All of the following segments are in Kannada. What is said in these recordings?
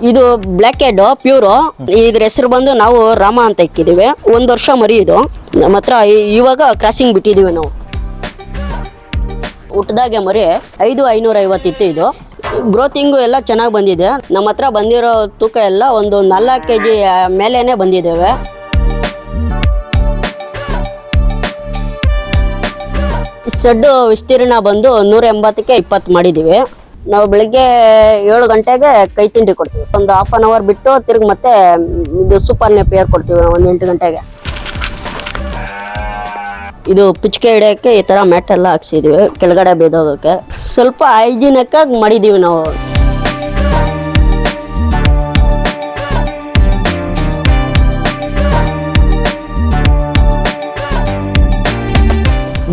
ಇದು ಬ್ಲ್ಯಾಕ್ ಹೆಡ್ ಪ್ಯೂರ್. ಇದ್ರ ಹೆಸರು ಬಂದು ನಾವು ರಾಮ ಅಂತ ಇಕ್ಕಿದೀವಿ. 1 ವರ್ಷ ಮರಿ ಇದು. ನಮ್ಮ ಹತ್ರ ಇವಾಗ ಕ್ರಾಸಿಂಗ್ ಬಿಟ್ಟಿದೀವಿ ನಾವು. ಹುಟ್ಟದಾಗೆ ಮರಿ 5,550 ಇತ್ತು. ಇದು ಗ್ರೋತಿಂಗು ಎಲ್ಲ ಚೆನ್ನಾಗಿ ಬಂದಿದೆ. ನಮ್ಮ ಹತ್ರ ಬಂದಿರೋ ತೂಕ ಎಲ್ಲ ಒಂದು 4 kg ಮೇಲೇನೆ ಬಂದಿದ್ದೇವೆ. ಶೆಡ್ ವಿಸ್ತೀರ್ಣ ಬಂದು 180ಕ್ಕೆ 20 ಮಾಡಿದ್ದೀವಿ. ನಾವು ಬೆಳಿಗ್ಗೆ 7 ಗಂಟೆಗೆ ಕೈ ತಿಂಡಿ ಕೊಡ್ತೀವಿ. ಒಂದು ಹಾಫ್ ಅನ್ ಅವರ್ ಬಿಟ್ಟು ತಿರ್ಗಿ ಮತ್ತೆ ಇದು ಸೂಪರ್ ನೆಪಿಯರ್ ಕೊಡ್ತೀವಿ ಒಂದು 8 ಗಂಟೆಗೆ. ಇದು ಪಿಚ್ಕೆ ಹಿಡಿಯೋಕ್ಕೆ ಈ ಥರ ಮ್ಯಾಟ್ ಎಲ್ಲ ಹಾಕ್ಸಿದೀವಿ ಕೆಳಗಡೆ ಬೇದೋಗಕ್ಕೆ. ಸ್ವಲ್ಪ ಹೈಜಿನಿಕ್ ಆಗಿ ಮಾಡಿದ್ದೀವಿ ನಾವು.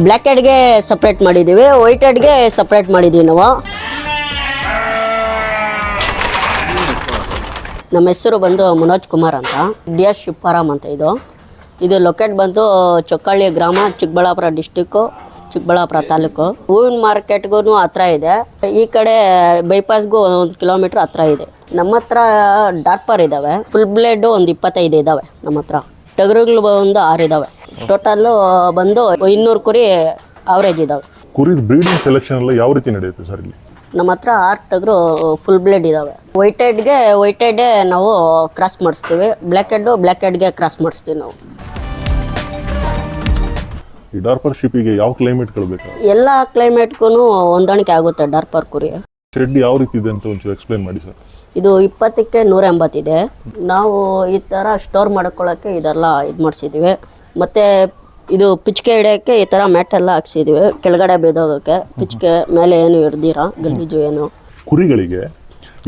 ಬ್ಲ್ಯಾಕ್ ಹೆಡ್ಗೆ ಸಪ್ರೇಟ್ ಮಾಡಿದ್ದೀವಿ, ವೈಟ್ ಹೆಡ್ಗೆ ಸಪ್ರೇಟ್ ಮಾಡಿದ್ದೀವಿ ನಾವು. ನಮ್ಮ ಹೆಸರು ಬಂದು ಮನೋಜ್ ಕುಮಾರ್ ಅಂತ. DS ಶಿಪ್ ಫಾರಂ ಅಂತ ಇದು ಲೊಕೇಟ್ ಬಂದು ಚೊಕ್ಕಳ್ಳಿ ಗ್ರಾಮ, ಚಿಕ್ಕಬಳ್ಳಾಪುರ ಡಿಸ್ಟಿಕ್ಕು, ಚಿಕ್ಕಬಳ್ಳಾಪುರ ತಾಲೂಕು. ಹೂವಿನ ಮಾರ್ಕೆಟ್ಗೂ ಹತ್ರ ಇದೆ. ಈ ಕಡೆ ಬೈಪಾಸ್ಗೂ 1 ಕಿಲೋಮೀಟ್ರ್ ಹತ್ರ ಇದೆ. ನಮ್ಮ ಹತ್ರ ಡಾರ್ಪರ್ ಇದ್ದಾವೆ, ಫುಲ್ ಬ್ಲೇಡ್ ಒಂದು 25 ಇದ್ದಾವೆ. ನಮ್ಮ ಹತ್ರ ಟಗರುಗಳು ಒಂದು 6 ಇದ್ದಾವೆ. ಟೋಟಲ್ಲು ಬಂದು 200 ಕುರಿ ಅವರೇಜ್ ಇದ್ದಾವೆ. ಕುರಿ ಬ್ರೀಡಿಂಗ್ ಸೆಲೆಕ್ಷನ್ ಎಲ್ಲ ಯಾವ ರೀತಿ ನಡೆಯುತ್ತೆ ಸರ್ ಇಲ್ಲಿ? ನಮ್ಮ ಹತ್ರ 6 ಟಗರು ಫುಲ್ ಬ್ಲೇಡ್ ಇದ್ದಾವೆ. ವೈಟ್ ಹೆಡ್ಗೆ ನಾವು ಕ್ರಾಸ್ ಮಾಡಿಸ್ತೀವಿ, ಬ್ಲ್ಯಾಕ್ ಹೆಡ್ಗೆ ಕ್ರಾಸ್ ಮಾಡಿಸ್ತೀವಿ ನಾವು. ಈ ಡಾರ್ಪರ್ ಶಿಪ್ಪಿಗೆ ಯಾವ ಕ್ಲೈಮೇಟ್ಗಳು ಬೇಕು? ಎಲ್ಲ ಕ್ಲೈಮೇಟ್ಗೂ ಹೊಂದಾಣಿಕೆ ಆಗುತ್ತೆ ಡಾರ್ಪರ್ ಕುರಿ. ಶೆಡ್ ಯಾವ ರೀತಿ ಇದೆ ಅಂತ ಒಂಚೂರು ಎಕ್ಸ್ಪ್ಲೈನ್ ಮಾಡಿ ಸರ್. ಇದು 20ಕ್ಕೆ 180 ಇದೆ. ನಾವು ಈ ಥರ ಸ್ಟೋರ್ ಮಾಡ್ಕೊಳ್ಳೋಕ್ಕೆ ಇದೆಲ್ಲ ಇದು ಮಾಡಿಸಿದ್ದೀವಿ. ಮತ್ತು ಇದು ಪಿಚ್ಕೆ ಹಿಡಿಯೋಕ್ಕೆ ಈ ಥರ ಮ್ಯಾಟ್ ಎಲ್ಲ ಹಾಕ್ಸಿದ್ದೀವಿ ಕೆಳಗಡೆ ಬೇದೋಗಕ್ಕೆ. ಪಿಚ್ಕೆ ಮೇಲೆ ಏನು ಹಿಡ್ದಿರ ಗಲೀಜು ಏನು. ಕುರಿಗಳಿಗೆ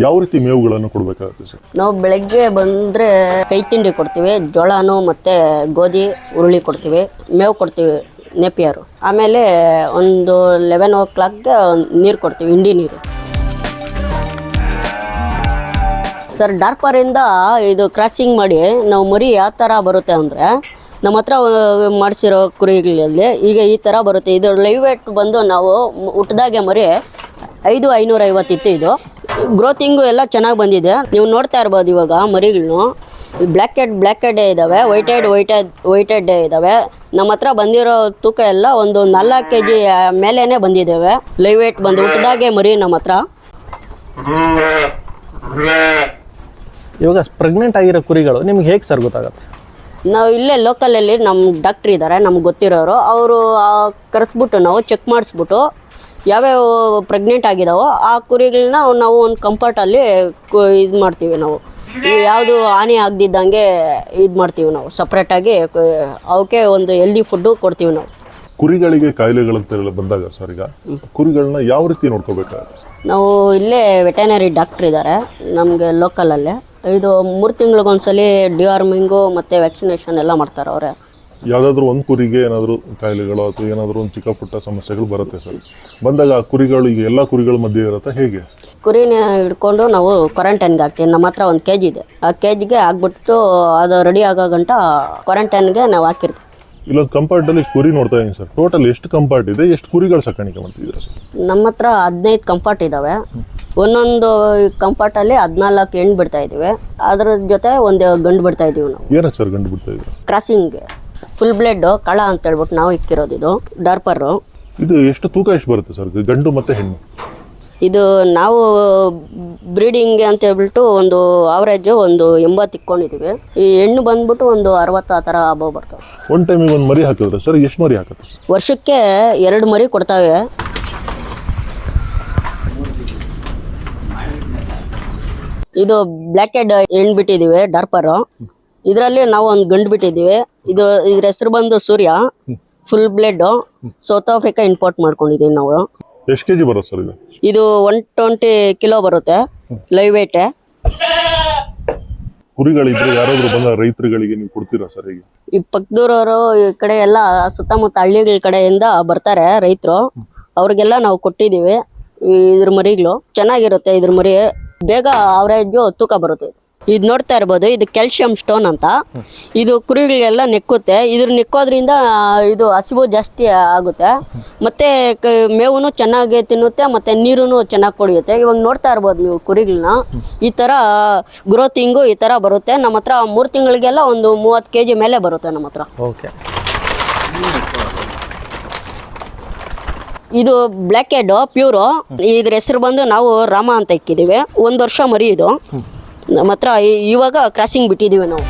ಯಾವ ರೀತಿ ಮೇವುಗಳನ್ನು ಕೊಡಬೇಕಾಗುತ್ತೆ ಸರ್? ನಾವು ಬೆಳಗ್ಗೆ ಬಂದರೆ ಕೈ ತಿಂಡಿ ಕೊಡ್ತೀವಿ, ಜೋಳನೂ ಮತ್ತು ಗೋಧಿ ಹುರುಳಿ ಕೊಡ್ತೀವಿ, ಮೇವು ಕೊಡ್ತೀವಿ ನೆಪಿಯರು. ಆಮೇಲೆ ಒಂದು 11 o'clockಗೆ ನೀರು ಕೊಡ್ತೀವಿ, ಹಿಂಡಿ ನೀರು. ಸರ್ ಡಾರ್ಪರಿಂದ ಇದು ಕ್ರಾಸಿಂಗ್ ಮಾಡಿ ನಾವು ಮರಿ ಯಾವ ಥರ ಬರುತ್ತೆ ಅಂದರೆ, ನಮ್ಮ ಹತ್ರ ಮಾಡಿಸಿರೋ ಕುರಿಗಳಲ್ಲಿ ಈಗ ಈ ಥರ ಬರುತ್ತೆ. ಇದು ಲೈವ್ ವೇಟ್ ಬಂದು ನಾವು ಹುಟ್ಟದಾಗೆ ಮರಿ 5,550 ಇತ್ತು. ಇದು ಗ್ರೋತಿಂಗು ಎಲ್ಲ ಚೆನ್ನಾಗಿ ಬಂದಿದೆ. ನೀವು ನೋಡ್ತಾ ಇರ್ಬೋದು ಇವಾಗ ಮರಿಗಳನ್ನು. ಬ್ಲ್ಯಾಕ್ ಹೆಡ್ ಇದ್ದಾವೆ, ವೈಟ್ ಹೆಡ್ ಇದ್ದಾವೆ. ನಮ್ಮ ಹತ್ರ ಬಂದಿರೋ ತೂಕ ಎಲ್ಲ ಒಂದು 4 kg ಮೇಲೇನೆ ಬಂದಿದ್ದೇವೆ. ಲೈವ್ ವೇಟ್ ಬಂದು ಹುಟ್ಟದಾಗೆ ಮರಿ ನಮ್ಮ ಹತ್ರ. ಇವಾಗ ಪ್ರೆಗ್ನೆಂಟ್ ಆಗಿರೋ ಕುರಿಗಳು ನಿಮ್ಗೆ ಹೇಗೆ ಸರ್ ಗೊತ್ತಾಗುತ್ತೆ? ನಾವು ಇಲ್ಲೇ ಲೋಕಲಲ್ಲಿ ನಮ್ಮ ಡಾಕ್ಟ್ರ್ ಇದ್ದಾರೆ, ನಮ್ಗೆ ಗೊತ್ತಿರೋರು. ಅವರು ಕರೆಸ್ಬಿಟ್ಟು ನಾವು ಚೆಕ್ ಮಾಡಿಸ್ಬಿಟ್ಟು ಯಾವ್ಯಾವ ಪ್ರೆಗ್ನೆಂಟ್ ಆಗಿದಾವೋ ಆ ಕುರಿಗಳನ್ನ ನಾವು ಒಂದು ಕಂಫರ್ಟಲ್ಲಿ ಇದು ಮಾಡ್ತೀವಿ. ನಾವು ಯಾವುದು ಹಾನಿ ಆಗದಿದ್ದಂಗೆ ಇದು ಮಾಡ್ತೀವಿ ನಾವು. ಸಪ್ರೇಟಾಗಿ ಅವಕ್ಕೆ ಒಂದು ಹೆಲ್ದಿ ಫುಡ್ಡು ಕೊಡ್ತೀವಿ ನಾವು. ಕುರಿಗಳಿಗೆ ಕಾಯಿಲೆಗಳಂತೆಲ್ಲ ಬಂದಾಗ ಸರ್, ಈಗ ಕುರಿಗಳನ್ನ ಯಾವ ರೀತಿ ನೋಡ್ಕೋಬೇಕಾಗುತ್ತೆ? ನಾವು ಇಲ್ಲೇ ವೆಟರ್ನರಿ ಡಾಕ್ಟ್ರ್ ಇದ್ದಾರೆ ನಮಗೆ ಲೋಕಲಲ್ಲೇ. ಇದು 3 ತಿಂಗಳಿಗೊಂದ್ಸಲಿ ಡಿವಾರ್ಮಿಂಗು ಮತ್ತು ವ್ಯಾಕ್ಸಿನೇಷನ್ ಎಲ್ಲ ಮಾಡ್ತಾರೆ ಅವರೇ. ಯಾವುದಾದ್ರೂ ಒಂದು ಕುರಿಗೆ ಏನಾದರೂ ಕಾಯಿಲೆಗಳು ಅಥವಾ ಏನಾದರೂ ಒಂದು ಚಿಕ್ಕ ಪುಟ್ಟ ಸಮಸ್ಯೆಗಳು ಬರುತ್ತೆ ಸರ್. ಬಂದಾಗ ಆ ಕುರಿಗಳು ಈಗ ಎಲ್ಲ ಕುರಿಗಳ ಮಧ್ಯೆ ಇರುತ್ತೆ, ಹೇಗೆ? ಕುರಿನ ಹಿಡ್ಕೊಂಡು ನಾವು ಕ್ವಾರಂಟೈನ್ಗೆ ಹಾಕ್ತೀವಿ. ನಮ್ಮ ಹತ್ರ 1 kg ಇದೆ. ಆ ಕೆಜಿಗೆ ಹಾಕ್ಬಿಟ್ಟು ಅದು ರೆಡಿ ಆಗೋ ಗಂಟ ಕ್ವಾರಂಟೈನ್ಗೆ ನಾವು ಹಾಕಿರ್ತೀವಿ. ಇಲ್ಲೊಂದು ಕಂಪಾರ್ಟಲ್ಲಿ ಕುರಿ ನೋಡ್ತಾ ಇದ್ದೀನಿ ಸರ್. ಟೋಟಲ್ ಎಷ್ಟು ಕಂಪಾರ್ಟ್ ಇದೆ, ಎಷ್ಟು ಕುರಿಗಳು ಸಾಕಾಣಿಕೆ ಮಾಡ್ತಿದ್ದೀರಾ ಸರ್? ನಮ್ಮ ಹತ್ರ 15 ಕಂಫರ್ಟ್ ಇದ್ದಾವೆ. ಒಂದೊಂದು ಕಂಫರ್ಟಲ್ಲಿ 14 ಹೆಣ್ಣು ಬಿಡ್ತಾ ಇದ್ದೀವಿ. ಅದ್ರ ಜೊತೆ ಒಂದು ಗಂಡು ಬಿಡ್ತಾ ಇದ್ದೀವಿ ನಾವು. ಏನಕ್ಕೆ ಸರ್ ಗಂಡು ಬಿಡ್ತಾ ಇದ್ದೀರಾ? ಕ್ರಾಸಿಂಗ್ಗೆ ಫುಲ್ ಬ್ಲೇಡ್ ಕಳ ಅಂತ ಹೇಳ್ಬಿಟ್ಟು ನಾವು ಇಕ್ಕಿರೋದು. ಇದು ಡಾರ್ಪರು. ಇದು ಎಷ್ಟು ತೂಕ ಎಷ್ಟು ಬರುತ್ತೆ ಸರ್, ಗಂಡು ಮತ್ತು ಹೆಣ್ಣು? ಇದು ನಾವು ಬ್ರೀಡಿಂಗ್ ಅಂತ ಹೇಳ್ಬಿಟ್ಟು ಒಂದು ಆವ್ರೇಜು ಒಂದು 80 ಇಕ್ಕೊಂಡಿದ್ದೀವಿ. ಈ ಹೆಣ್ಣು ಬಂದ್ಬಿಟ್ಟು ಒಂದು 60 ಆ ಥರ ಅಬೋವ್ ಬರ್ತವೆ. ಒಂದು ಟೈಮಿಗೆ ಒಂದು ಮರಿ ಹಾಕಿದ್ರೆ ಸರ್ ಎಷ್ಟು ಮರಿ ಹಾಕುತ್ತೆ ಸರ್? ವರ್ಷಕ್ಕೆ 2 ಮರಿ ಕೊಡ್ತಾವೆ. ಇದು ಬ್ಲ್ಯಾಕ್ ಹೆಡ್ ಹೆಣ್ಣು ಬಿಟ್ಟಿದ್ದೀವಿ ಡಾರ್ಪರು. ಇದರಲ್ಲಿ ನಾವು ಒಂದು ಗಂಡು ಬಿಟ್ಟಿದ್ದೀವಿ. ಇದ್ರ ಹೆಸರು ಬಂದು Surya. Full blade South Africa import ಮಾಡ್ಕೊಂಡಿದ್ದೀವಿ ನಾವು. ಎಷ್ಟು ಕೆಜಿ ಬರುತ್ತೆ ಸರ್ ಇದು? ಇದು 120 ಕಿಲೋ ಬರುತ್ತೆ ಲೈವ್ ವೇಟ್. ಕುರಿಗಳಿದ್ರೆ ಯಾರಾದರೂ ಬಂದ ರೈತರುಗಳಿಗೆ ನೀವು ಕೊಡ್ತೀರಾ ಸರ್? ಈಗ ಈ ಪಕ್ಕದೂರವರು ಈ ಕಡೆ ಎಲ್ಲ ಸುತ್ತಮುತ್ತ ಹಳ್ಳಿಗಳ ಕಡೆಯಿಂದ ಬರ್ತಾರೆ ರೈತರು, ಅವ್ರಿಗೆಲ್ಲ ನಾವು ಕೊಟ್ಟಿದ್ದೀವಿ. ಇದ್ರ ಮರಿಗಳು ಚೆನ್ನಾಗಿರುತ್ತೆ. ಇದ್ರ ಮರಿ ಬೇಗ ಅವರೇಜು ತೂಕ ಬರುತ್ತೆ. ಇದು ನೋಡ್ತಾ ಇರ್ಬೋದು, ಇದು ಕ್ಯಾಲ್ಶಿಯಂ ಸ್ಟೋನ್ ಅಂತ. ಇದು ಕುರಿಗಳಿಗೆಲ್ಲ ನೆಕ್ಕುತ್ತೆ. ಇದ್ರ ನೆಕ್ಕೋದ್ರಿಂದ ಇದು ಹಸಿವು ಜಾಸ್ತಿ ಆಗುತ್ತೆ, ಮತ್ತು ಮೇವು ಚೆನ್ನಾಗಿ ತಿನ್ನುತ್ತೆ, ಮತ್ತು ನೀರು ಚೆನ್ನಾಗಿ ಕುಡಿಯುತ್ತೆ. ಇವಾಗ ನೋಡ್ತಾ ಇರ್ಬೋದು ನೀವು ಕುರಿಗಳನ್ನ, ಈ ಥರ ಗ್ರೋತಿಂಗು ಈ ಥರ ಬರುತ್ತೆ. ನಮ್ಮ ಹತ್ರ 3 ತಿಂಗಳಿಗೆಲ್ಲ ಒಂದು 30 kg ಮೇಲೆ ಬರುತ್ತೆ ನಮ್ಮ ಹತ್ರ. ಓಕೆ. ಇದು ಬ್ಲ್ಯಾಕ್ ಹೆಡ್ ಪ್ಯೂರು. ಇದ್ರ ಹೆಸರು ಬಂದು ನಾವು ರಾಮ ಅಂತ ಇಕ್ಕಿದ್ದೀವಿ. 1 ವರ್ಷ ಮರಿ ಇದು. ನಮ್ಮ ಹತ್ರ ಇವಾಗ ಕ್ರಾಸಿಂಗ್ ಬಿಟ್ಟಿದ್ದೀವಿ ನಾವು.